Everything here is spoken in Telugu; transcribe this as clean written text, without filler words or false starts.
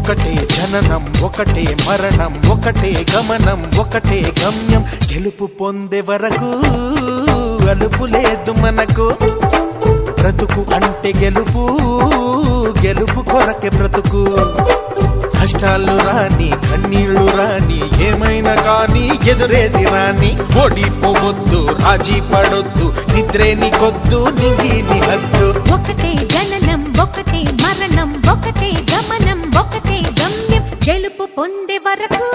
ఒకటే జననం ఒకటే మరణం ఒకటే గమనం ఒకటే గమ్యం గెలుపు పొందే వరకు అలుపు లేదు మనకు బ్రతుకు అంటే గెలుపు గెలుపు కొరకే బ్రతుకు కష్టాలు రాని కన్నీళ్లు రాని ఏమైనా కానీ ఎదురేది రాని ఓడిపోవద్దు రాజీ పడొద్దు నిద్రే నీకొద్దు నింగి నీ హద్దు ఒకటే జననం ఒకటే మరణం ఒకటే గమనం ఒకటే గమ్యం గెలుపు పొందే వరకు